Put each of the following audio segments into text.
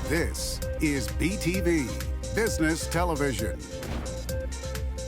This is BTV Business Television.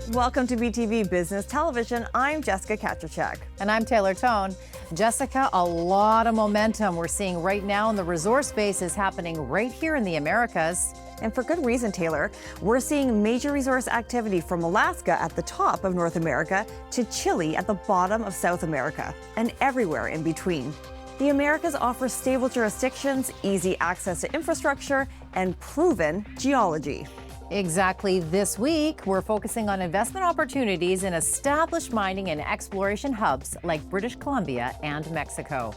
Welcome to BTV Business Television. I'm Jessica Kaczmarczyk. And I'm Taylor Tone. Jessica, a lot of momentum we're seeing right now in the resource space is happening right here in the Americas. And for good reason, Taylor. We're seeing major resource activity from Alaska at the top of North America to Chile at the bottom of South America, and everywhere in between. The Americas offer stable jurisdictions, easy access to infrastructure, and proven geology. Exactly. This week, we're focusing on investment opportunities in established mining and exploration hubs like British Columbia and Mexico.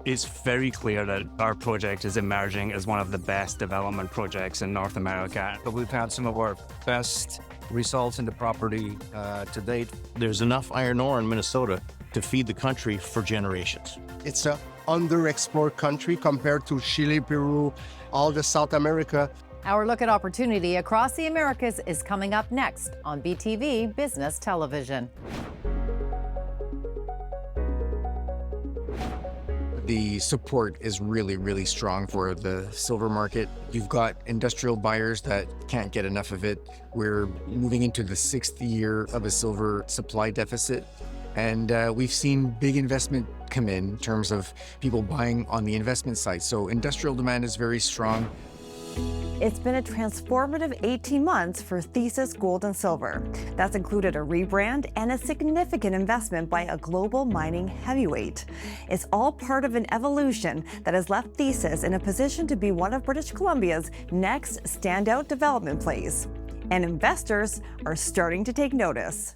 It's very clear that our project is emerging as one of the best development projects in North America. But we've had some of our best results in the property to date. There's enough iron ore in Minnesota to feed the country for generations. It's an underexplored country compared to Chile, Peru, all the South America. Our look at opportunity across the Americas is coming up next on BTV Business Television. The support is really strong for the silver market. You've got industrial buyers that can't get enough of it. We're moving into the 6th year of a silver supply deficit. And we've seen big investment come in terms of people buying on the investment side. So industrial demand is very strong. It's been a transformative 18 months for Thesis Gold and Silver. That's included a rebrand and a significant investment by a global mining heavyweight. It's all part of an evolution that has left Thesis in a position to be one of British Columbia's next standout development plays. And investors are starting to take notice.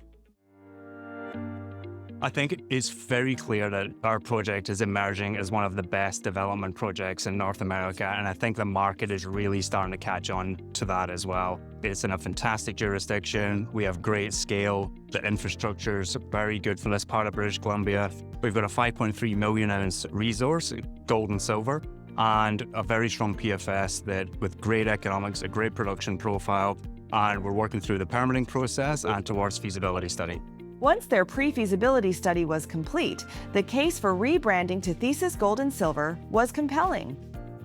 I think it's very clear that our project is emerging as one of the best development projects in North America, and I think the market is really starting to catch on to that as well. It's in a fantastic jurisdiction. We have great scale. The infrastructure is very good for this part of British Columbia. We've got a 5.3 million ounce resource, gold and silver, and a very strong PFS that with great economics, a great production profile, and we're working through the permitting process and towards feasibility study. Once their pre-feasibility study was complete, the case for rebranding to Thesis Gold and Silver was compelling.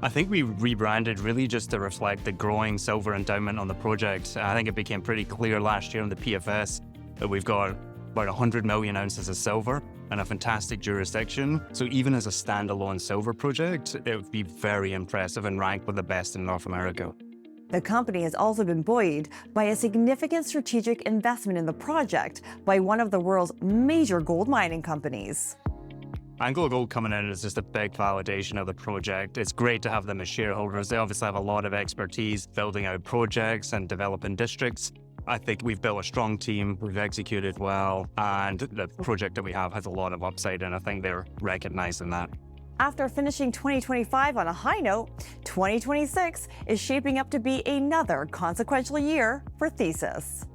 I think we rebranded really just to reflect the growing silver endowment on the project. I think it became pretty clear last year in the PFS that we've got about 100 million ounces of silver and a fantastic jurisdiction. So even as a standalone silver project, it would be very impressive and ranked with the best in North America. The company has also been buoyed by a significant strategic investment in the project by one of the world's major gold mining companies. AngloGold coming in is just a big validation of the project. It's great to have them as shareholders. They obviously have a lot of expertise building out projects and developing districts. I think we've built a strong team, we've executed well, and the project that we have has a lot of upside, and I think they're recognizing that. After finishing 2025 on a high note, 2026 is shaping up to be another consequential year for Thesis.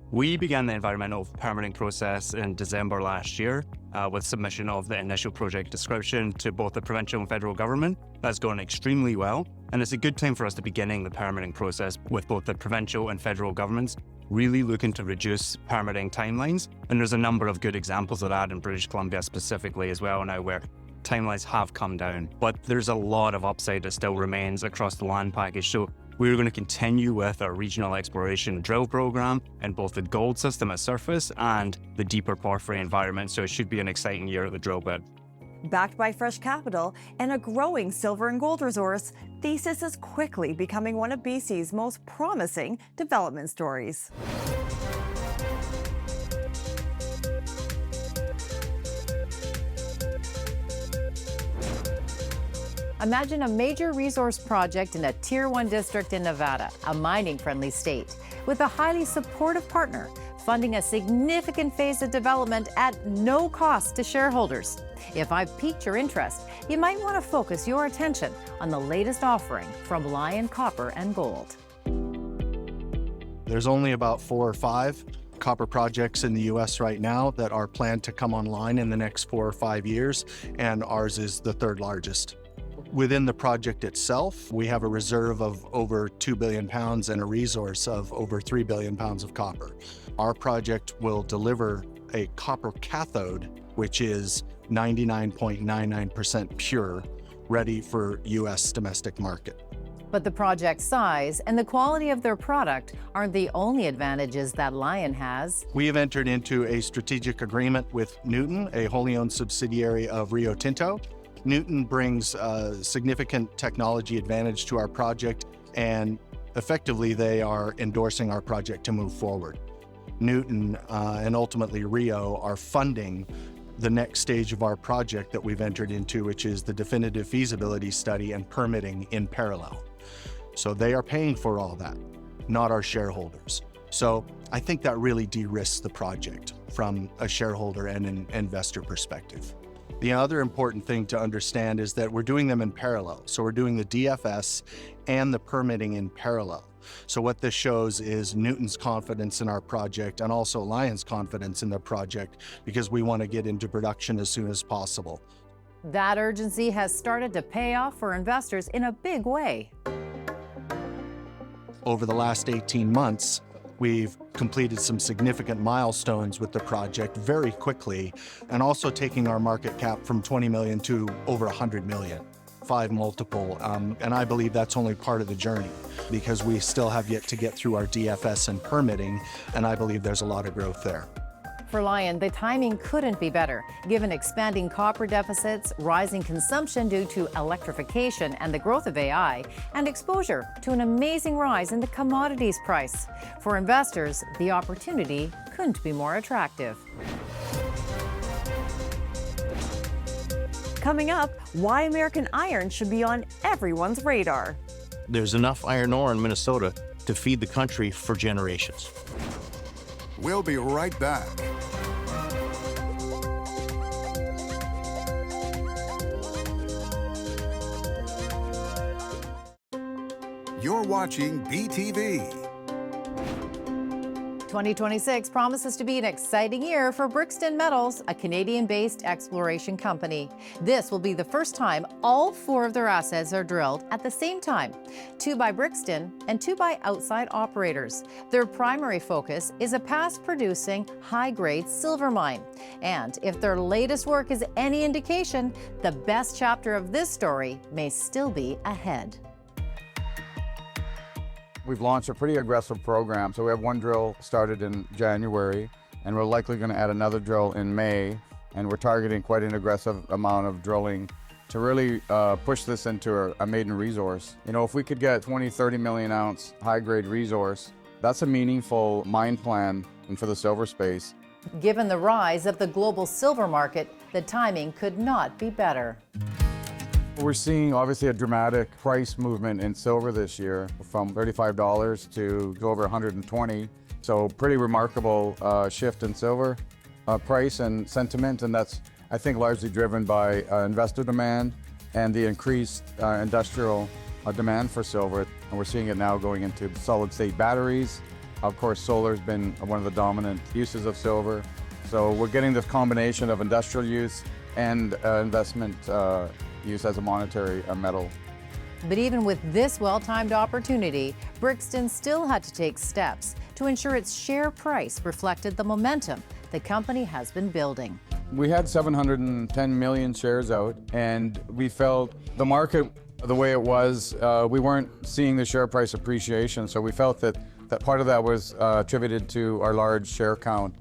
We began the environmental permitting process in December last year with submission of the initial project description to both the provincial and federal government. That's gone extremely well, and it's a good time for us to be beginning the permitting process with both the provincial and federal governments, really looking to reduce permitting timelines. And there's a number of good examples of that in British Columbia specifically as well now, where timelines have come down, but there's a lot of upside that still remains across the land package. So we're going to continue with our regional exploration drill program in both the gold system at surface and the deeper porphyry environment. So it should be an exciting year at the drill bit. Backed by fresh capital and a growing silver and gold resource, Thesis is quickly becoming one of BC's most promising development stories. Imagine a major resource project in a Tier 1 district in Nevada, a mining-friendly state, with a highly supportive partner funding a significant phase of development at no cost to shareholders. If I've piqued your interest, you might want to focus your attention on the latest offering from Lion Copper and Gold. There's only about 4 or 5 copper projects in the U.S. right now that are planned to come online in the next 4 or 5 years, and ours is the 3rd largest. Within the project itself, we have a reserve of over 2 billion pounds and a resource of over 3 billion pounds of copper. Our project will deliver a copper cathode, which is 99.99% pure, ready for U.S. domestic market. But the project's size and the quality of their product aren't the only advantages that Lion has. We have entered into a strategic agreement with Newton, a wholly owned subsidiary of Rio Tinto. Newton brings a significant technology advantage to our project, and effectively they are endorsing our project to move forward. Newton and ultimately Rio are funding the next stage of our project that we've entered into, which is the definitive feasibility study and permitting in parallel. So they are paying for all that, not our shareholders. So I think that really de-risks the project from a shareholder and an investor perspective. The other important thing to understand is that we're doing them in parallel. So we're doing the DFS and the permitting in parallel. So what this shows is Newton's confidence in our project and also Lion's confidence in the project, because we want to get into production as soon as possible. That urgency has started to pay off for investors in a big way. Over the last 18 months, we've completed some significant milestones with the project very quickly, and also taking our market cap from 20 million to over 100 million, 5 multiple. And I believe that's only part of the journey, because we still have yet to get through our DFS and permitting, and I believe there's a lot of growth there. For Lion, the timing couldn't be better, given expanding copper deficits, rising consumption due to electrification and the growth of AI, and exposure to an amazing rise in the commodities price. For investors, the opportunity couldn't be more attractive. Coming up, why American iron should be on everyone's radar. There's enough iron ore in Minnesota to feed the country for generations. We'll be right back. You're watching BTV. 2026 promises to be an exciting year for Brixton Metals, a Canadian-based exploration company. This will be the first time all 4 of their assets are drilled at the same time, 2 by Brixton and 2 by outside operators. Their primary focus is a past-producing, high-grade silver mine. And if their latest work is any indication, the best chapter of this story may still be ahead. We've launched a pretty aggressive program. So we have 1 drill started in January, and we're likely going to add another drill in May. And we're targeting quite an aggressive amount of drilling to really push this into a maiden resource. You know, if we could get 20, 30 million ounce high-grade resource, that's a meaningful mine plan for the silver space. Given the rise of the global silver market, the timing could not be better. We're seeing obviously a dramatic price movement in silver this year, from $35 to over 120. So pretty remarkable shift in silver price and sentiment, and that's, I think, largely driven by investor demand and the increased industrial demand for silver. And we're seeing it now going into solid-state batteries. Of course, solar's been one of the dominant uses of silver. So we're getting this combination of industrial use and investment use as a monetary metal. But even with this well-timed opportunity, Brixton still had to take steps to ensure its share price reflected the momentum the company has been building. We had 710 million shares out, and we felt the market, the way it was, we weren't seeing the share price appreciation, so we felt that part of that was attributed to our large share count.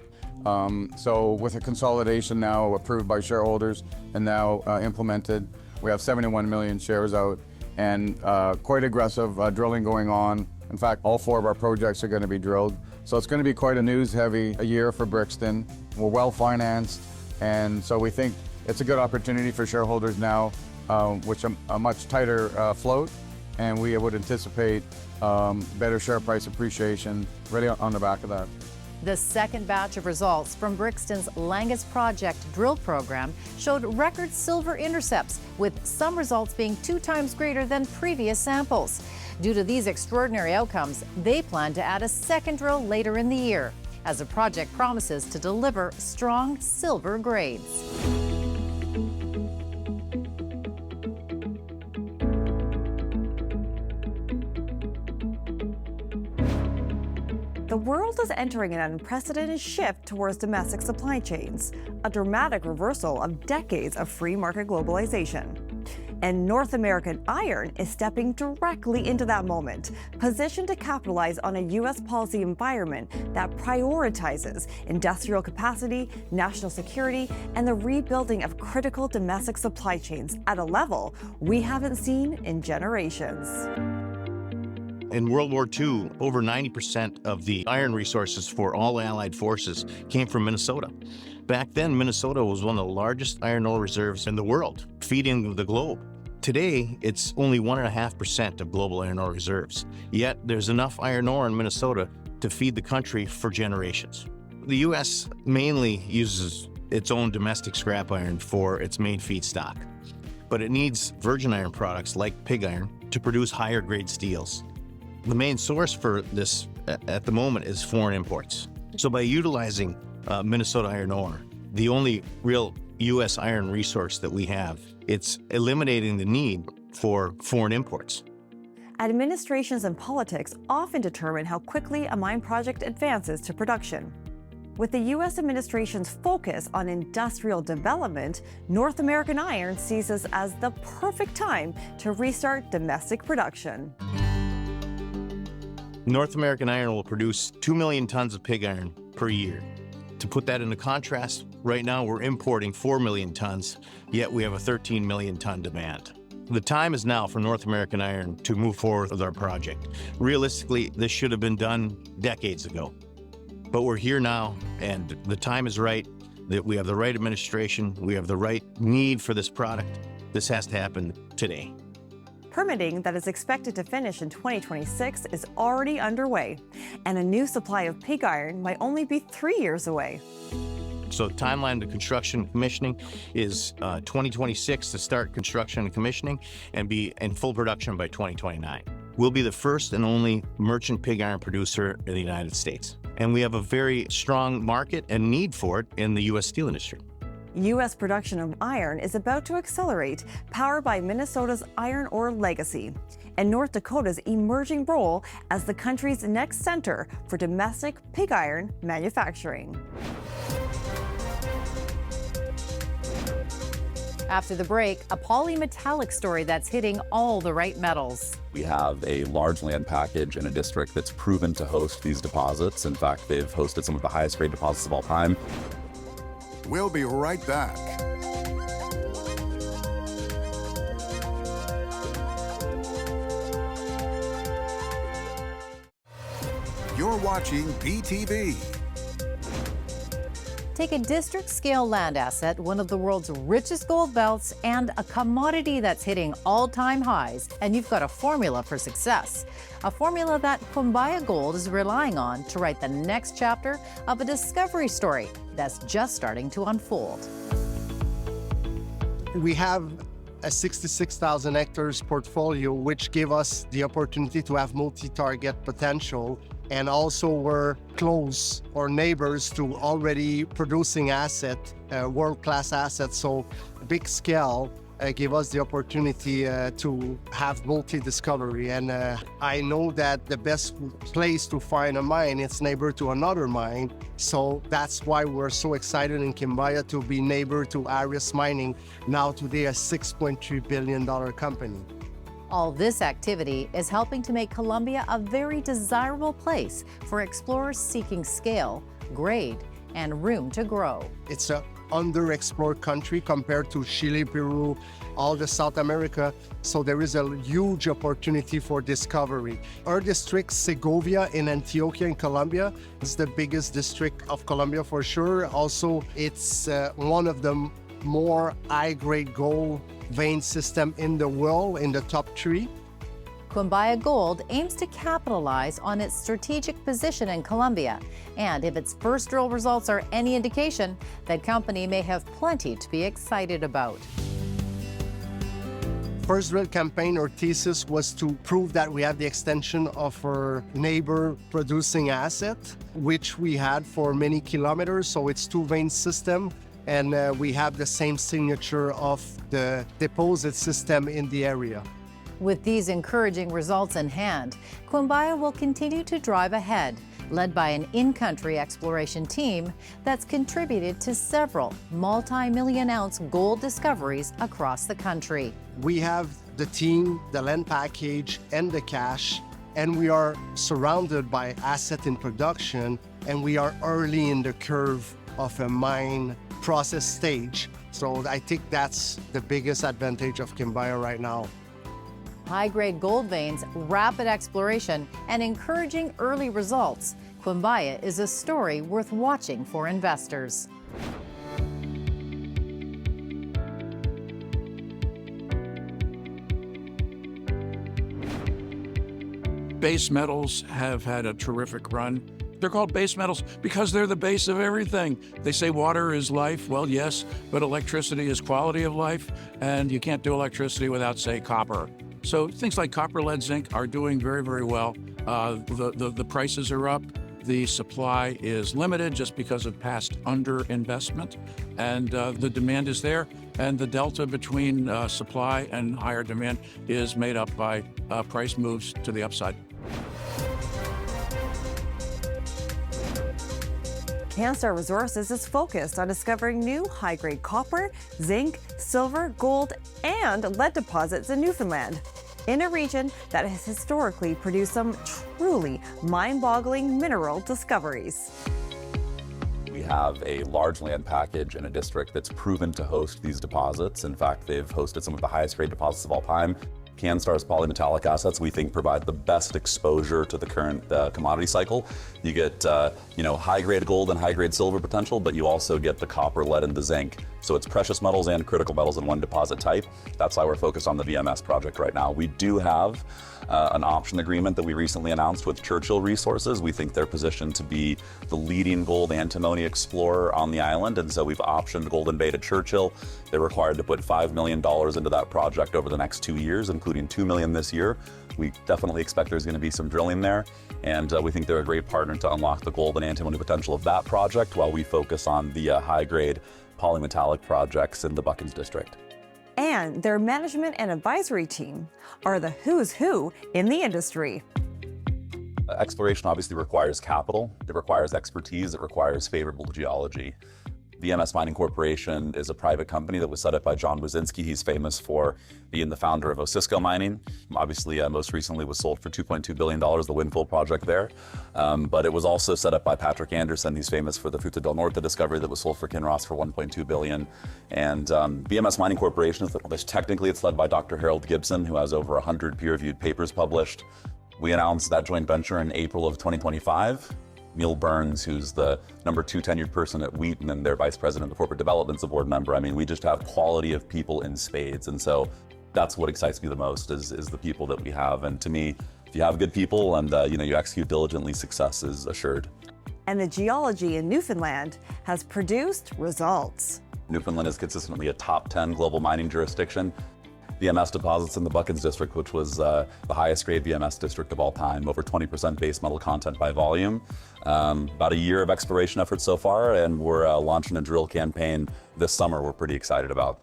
So with a consolidation now approved by shareholders and now implemented, we have 71 million shares out, and quite aggressive drilling going on. In fact, all 4 of our projects are going to be drilled. So it's going to be quite a news-heavy year for Brixton. We're well-financed, and so we think it's a good opportunity for shareholders now, which a much tighter float, and we would anticipate better share price appreciation really on the back of that. The second batch of results from Brixton's Langus Project drill program showed record silver intercepts, with some results being 2 times greater than previous samples. Due to these extraordinary outcomes, they plan to add a second drill later in the year, as the project promises to deliver strong silver grades. The world is entering an unprecedented shift towards domestic supply chains, a dramatic reversal of decades of free market globalization. And North American Iron is stepping directly into that moment, positioned to capitalize on a U.S. policy environment that prioritizes industrial capacity, national security, and the rebuilding of critical domestic supply chains at a level we haven't seen in generations. In World War II, over 90% of the iron resources for all Allied forces came from Minnesota. Back then, Minnesota was one of the largest iron ore reserves in the world, feeding the globe. Today, it's only 1.5% of global iron ore reserves. Yet, there's enough iron ore in Minnesota to feed the country for generations. The U.S. mainly uses its own domestic scrap iron for its main feedstock, but it needs virgin iron products like pig iron to produce higher grade steels. The main source for this at the moment is foreign imports. So by utilizing Minnesota iron ore, the only real U.S. iron resource that we have, it's eliminating the need for foreign imports. Administrations and politics often determine how quickly a mine project advances to production. With the U.S. administration's focus on industrial development, North American Iron sees this as the perfect time to restart domestic production. North American Iron will produce 2 million tons of pig iron per year. To put that into contrast, right now we're importing 4 million tons, yet we have a 13 million ton demand. The time is now for North American Iron to move forward with our project. Realistically, this should have been done decades ago. But we're here now, and the time is right, that we have the right administration, we have the right need for this product. This has to happen today. Permitting that is expected to finish in 2026 is already underway, and a new supply of pig iron might only be 3 years away. So the timeline to construction and commissioning is 2026 to start construction and commissioning and be in full production by 2029. We'll be the first and only merchant pig iron producer in the United States. And we have a very strong market and need for it in the U.S. steel industry. U.S. production of iron is about to accelerate, powered by Minnesota's iron ore legacy and North Dakota's emerging role as the country's next center for domestic pig iron manufacturing. After the break, a polymetallic story that's hitting all the right metals. We have a large land package in a district that's proven to host these deposits. In fact, they've hosted some of the highest grade deposits of all time. We'll be right back. You're watching BTV. Take a district-scale land asset, one of the world's richest gold belts, and a commodity that's hitting all-time highs, and you've got a formula for success. A formula that Quimbaya Gold is relying on to write the next chapter of a discovery story that's just starting to unfold. We have a 66,000 hectares portfolio, which give us the opportunity to have multi-target potential. And also we're close or neighbors to already producing asset, world-class assets. So big scale give us the opportunity to have multi-discovery. And I know that the best place to find a mine is neighbor to another mine. So that's why we're so excited in Quimbaya to be neighbor to Aris Mining, now today a $6.3 billion company. All this activity is helping to make Colombia a very desirable place for explorers seeking scale, grade, and room to grow. It's an underexplored country compared to Chile, Peru, all the South America. So there is a huge opportunity for discovery. Our district, Segovia in Antioquia in Colombia, is the biggest district of Colombia for sure. Also, it's one of the more high-grade gold vein system in the world, in the top 3. Quimbaya Gold aims to capitalize on its strategic position in Colombia, and if its first drill results are any indication, the company may have plenty to be excited about. First drill campaign or thesis was to prove that we have the extension of our neighbor producing asset, which we had for many kilometers. So it's 2 vein system. And we have the same signature of the deposit system in the area. With these encouraging results in hand, Quimbaya will continue to drive ahead, led by an in-country exploration team that's contributed to several multi-million-ounce gold discoveries across the country. We have the team, the land package, and the cash, and we are surrounded by asset in production, and we are early in the curve of a mine process stage. So I think that's the biggest advantage of Quimbaya right now. High-grade gold veins, rapid exploration, and encouraging early results. Quimbaya is a story worth watching for investors. Base metals have had a terrific run. They're called base metals because they're the base of everything. They say water is life. Well, yes, but electricity is quality of life, and you can't do electricity without, say, copper. So things like copper, lead, zinc are doing very, very well. The prices are up. The supply is limited just because of past underinvestment, and the demand is there. And the delta between supply and higher demand is made up by price moves to the upside. Canstar Resources is focused on discovering new high-grade copper, zinc, silver, gold, and lead deposits in Newfoundland, in a region that has historically produced some truly mind-boggling mineral discoveries. We have a large land package in a district that's proven to host these deposits. In fact, they've hosted some of the highest grade deposits of all time. Canstar's polymetallic assets, we think, provide the best exposure to the current commodity cycle. You get, high-grade gold and high-grade silver potential, but you also get the copper, lead, and the zinc. So it's precious metals and critical metals in one deposit type. That's why we're focused on the VMS project right now. We do have an option agreement that we recently announced with Churchill Resources. We think they're positioned to be the leading gold antimony explorer on the island, and so we've optioned Golden Bay to Churchill. They're required to put $5 million into that project over the next 2 years, including $2 million this year. We definitely expect there's going to be some drilling there, and we think they're a great partner to unlock the gold and antimony potential of that project while we focus on the high-grade polymetallic projects in the Buckens district. And their management and advisory team are the who's who in the industry. Exploration obviously requires capital, it requires expertise, it requires favorable geology. VMS Mining Corporation is a private company that was set up by John Wazinski. He's famous for being the founder of Osisko Mining. Obviously, most recently was sold for $2.2 billion, the Windfall project there. But it was also set up by Patrick Anderson. He's famous for the Fruta del Norte discovery that was sold for Kinross for $1.2 billion. And VMS Mining Corporation, technically it's led by Dr. Harold Gibson, who has over 100 peer-reviewed papers published. We announced that joint venture in April of 2025. Neil Burns, who's the number 2 tenured person at Wheaton and their vice president of corporate development's a board member. I mean, we just have quality of people in spades. And so that's what excites me the most is the people that we have. And to me, if you have good people and you execute diligently, success is assured. And the geology in Newfoundland has produced results. Newfoundland is consistently a top 10 global mining jurisdiction. VMS deposits in the Buckens district, which was the highest grade VMS district of all time, over 20% base metal content by volume. About a year of exploration efforts so far, and we're launching a drill campaign this summer we're pretty excited about.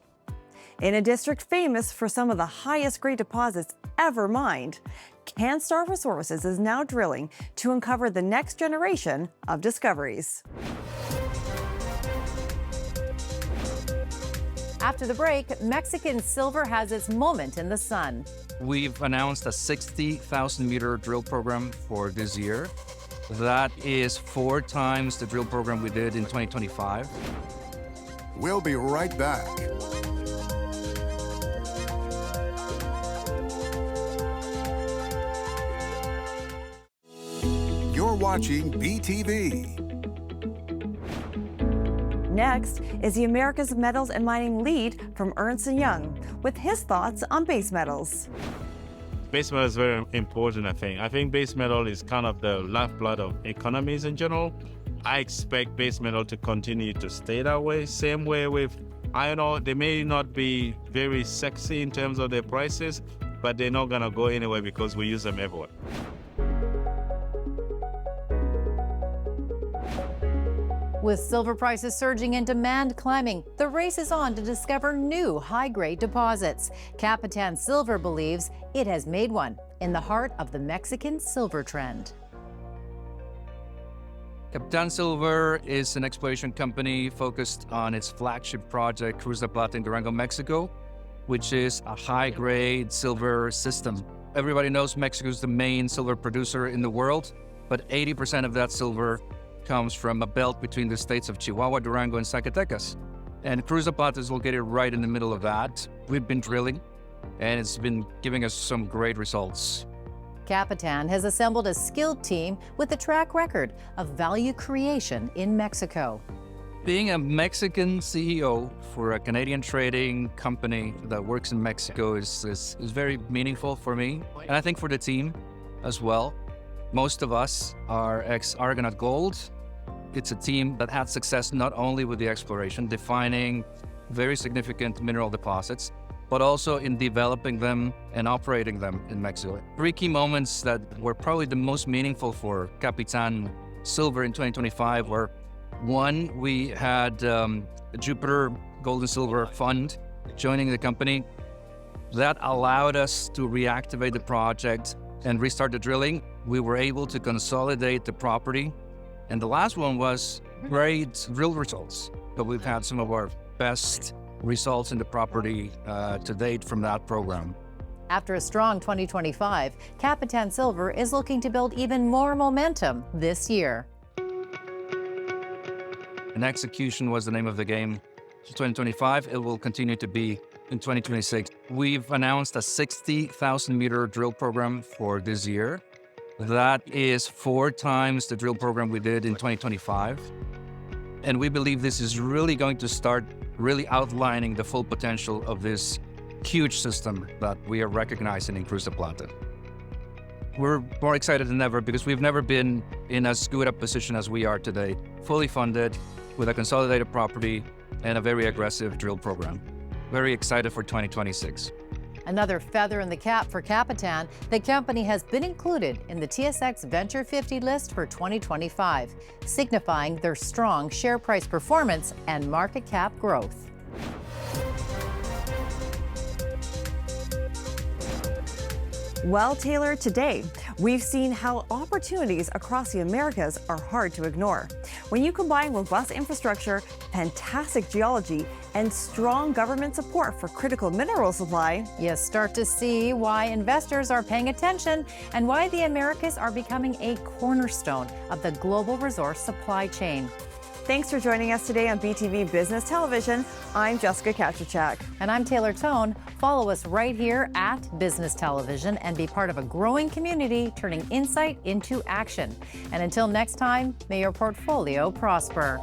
In a district famous for some of the highest grade deposits ever mined, Canstar Resources is now drilling to uncover the next generation of discoveries. After the break, Mexican silver has its moment in the sun. We've announced a 60,000-meter drill program for this year. That is 4 times the drill program we did in 2025. We'll be right back. You're watching BTV. Next is the America's Metals and Mining lead from Ernst & Young with his thoughts on base metals. Base metal is very important, I think. I think base metal is kind of the lifeblood of economies in general. I expect base metal to continue to stay that way. Same way with iron ore. They may not be very sexy in terms of their prices, but they're not going to go anywhere because we use them everywhere. With silver prices surging and demand climbing, the race is on to discover new high-grade deposits. Capitan Silver believes it has made one in the heart of the Mexican silver trend. Capitan Silver is an exploration company focused on its flagship project, Cruz de Plata in Durango, Mexico. which is a high-grade silver system. Everybody knows Mexico is the main silver producer in the world, but 80% of that silver comes from a belt between the states of Chihuahua, Durango, and Zacatecas. And Cruz de Plata is located right in the middle of that. We've been drilling, and it's been giving us some great results. Capitan has assembled a skilled team with a track record of value creation in Mexico. Being a Mexican CEO for a Canadian trading company that works in Mexico is very meaningful for me, and I think for the team as well. Most of us are ex-Argonaut Gold. It's a team that had success not only with the exploration, defining very significant mineral deposits, but also in developing them and operating them in Mexico. 3 key moments that were probably the most meaningful for Capitan Silver in 2025 were: 1, we had Jupiter Gold and Silver Fund joining the company. That allowed us to reactivate the project and restart the drilling. We were able to consolidate the property. And the last one was great drill results. So we've had some of our best results in the property to date from that program. After a strong 2025, Capitan Silver is looking to build even more momentum this year. And execution was the name of the game. 2025, it will continue to be in 2026. We've announced a 60,000 meter drill program for this year. That is 4 times the drill program we did in 2025. And we believe this is really going to start really outlining the full potential of this huge system that we are recognizing in Cruz de Plata. We're more excited than ever because we've never been in as good a position as we are today, fully funded with a consolidated property and a very aggressive drill program. Very excited for 2026. Another feather in the cap for Capitan, the company has been included in the TSX Venture 50 list for 2025, signifying their strong share price performance and market cap growth. Well, Taylor, today we've seen how opportunities across the Americas are hard to ignore. When you combine robust infrastructure, fantastic geology, and strong government support for critical mineral supply, you start to see why investors are paying attention and why the Americas are becoming a cornerstone of the global resource supply chain. Thanks for joining us today on BTV Business Television. I'm Jessica Kachachak. And I'm Taylor Tone. Follow us right here at Business Television and be part of a growing community turning insight into action. And until next time, may your portfolio prosper.